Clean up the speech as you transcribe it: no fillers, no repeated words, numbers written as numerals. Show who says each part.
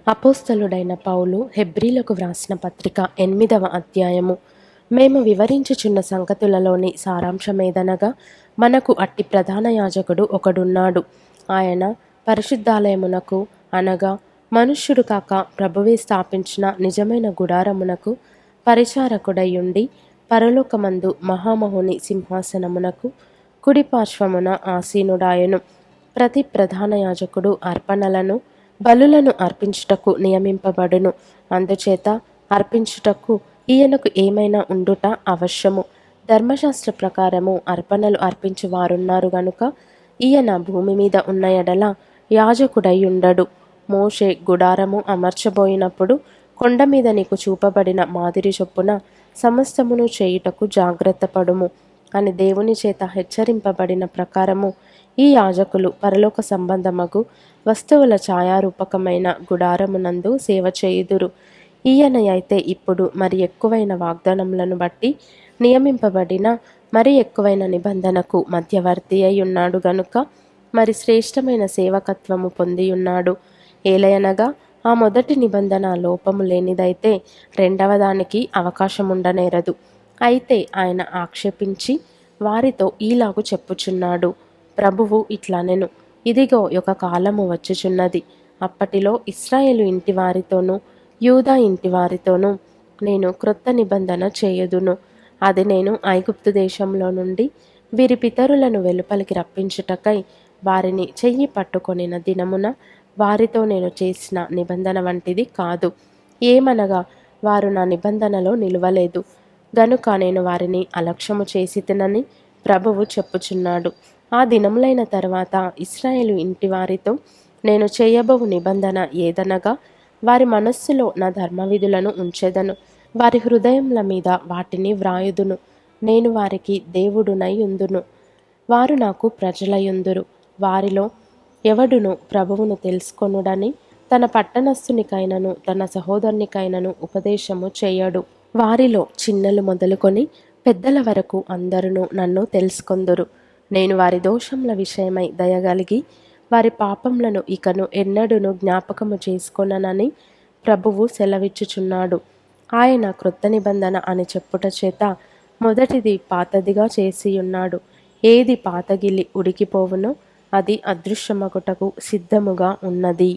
Speaker 1: అపోస్తలుడైన పౌలు హెబ్రీలకు వ్రాసిన పత్రిక 8వ అధ్యాయము. మేము వివరించుచున్న సంగతులలోని సారాంశమేదనగా, మనకు అట్టి ప్రధాన యాజకుడు ఒకడున్నాడు. ఆయన పరిశుద్ధాలయమునకు అనగా మనుష్యుడు కాక ప్రభువే స్థాపించిన నిజమైన గుడారమునకు పరిచారకుడైయుండి, పరలోకమందు మహామహుని సింహాసనమునకు కుడిపార్శ్వమున ఆసీనుడాయెను. ప్రతి ప్రధాన యాజకుడు అర్పణలను బలులను అర్పించుటకు నియమింపబడును. అందుచేత అర్పించుటకు ఈయనకు ఏమైనా ఉండుట అవశ్యము. ధర్మశాస్త్ర ప్రకారము అర్పణలు అర్పించు వారున్నారు గనుక ఈయన భూమి మీద ఉన్న ఎడల యాజకుడై ఉండడు. మోషే గుడారము అమర్చబోయినప్పుడు కొండ మీద నీకు చూపబడిన మాదిరి చొప్పున సమస్తమును చేయుటకు జాగ్రత్త పడుము అని దేవుని చేత హెచ్చరింపబడిన ప్రకారము ఈ యాజకులు పరలోక సంబంధమగు వస్తువుల ఛాయారూపకమైన గుడారమునందు సేవ చేయుదురు. ఈయన అయితే ఇప్పుడు మరి ఎక్కువైన వాగ్దానములను బట్టి నియమింపబడిన మరి ఎక్కువైన నిబంధనకు మధ్యవర్తి అయి ఉన్నాడు గనుక మరి శ్రేష్టమైన సేవకత్వము పొంది ఉన్నాడు. ఏలయనగా ఆ మొదటి నిబంధన లోపము లేనిదైతే రెండవ దానికి అవకాశం ఉండనేరదు. అయితే ఆయన ఆక్షేపించి వారితో ఈలాగు చెప్పుచున్నాడు. ప్రభువు ఇట్లనెను, ఇదిగో ఒక కాలము వచ్చుచున్నది. అప్పటిలో ఇశ్రాయేలు ఇంటి వారితోనూ యూదా ఇంటి వారితోనూ నేను క్రొత్త నిబంధన చేయుదును. అది నేను ఐగుప్తు దేశంలో నుండి వీరి పితరులను వెలుపలికి రప్పించుటకై వారిని చెయ్యి పట్టుకొనిన దినమున వారితో నేను చేసిన నిబంధన వంటిది కాదు. ఏమనగా వారు నా నిబంధనలో నిలువలేదు గనుక నేను వారిని అలక్ష్యము చేసి తినని ప్రభువు చెప్పుచున్నాడు. ఆ దినములైన తర్వాత ఇశ్రాయేలు ఇంటి వారితో నేను చేయబోవు నిబంధన ఏదనగా, వారి మనస్సులో నా ధర్మవిధులను ఉంచెదను, వారి హృదయముల మీద వాటిని వ్రాయుదును. నేను వారికి దేవుడునై ఉందును, వారు నాకు ప్రజలయుందురు. వారిలో ఎవడును ప్రభువును తెలుసుకొనుడని తన పట్టణస్థునికైనను తన సహోదరునికైనను ఉపదేశము చేయడు. వారిలో చిన్నలు మొదలుకొని పెద్దల వరకు అందరూ నన్ను తెలుసుకొందురు. నేను వారి దోషముల విషయమై దయగలిగి వారి పాపములను ఇకను ఎన్నడూను జ్ఞాపకము చేసుకొననని ప్రభువు సెలవిచ్చుచున్నాడు. ఆయన క్రొత్త నిబంధన అని చెప్పుట చేత మొదటిది పాతదిగా చేసి ఉన్నాడు. ఏది పాతగిలి ఉడికిపోవునో అది అదృశ్యమగుటకు సిద్ధముగా ఉన్నది.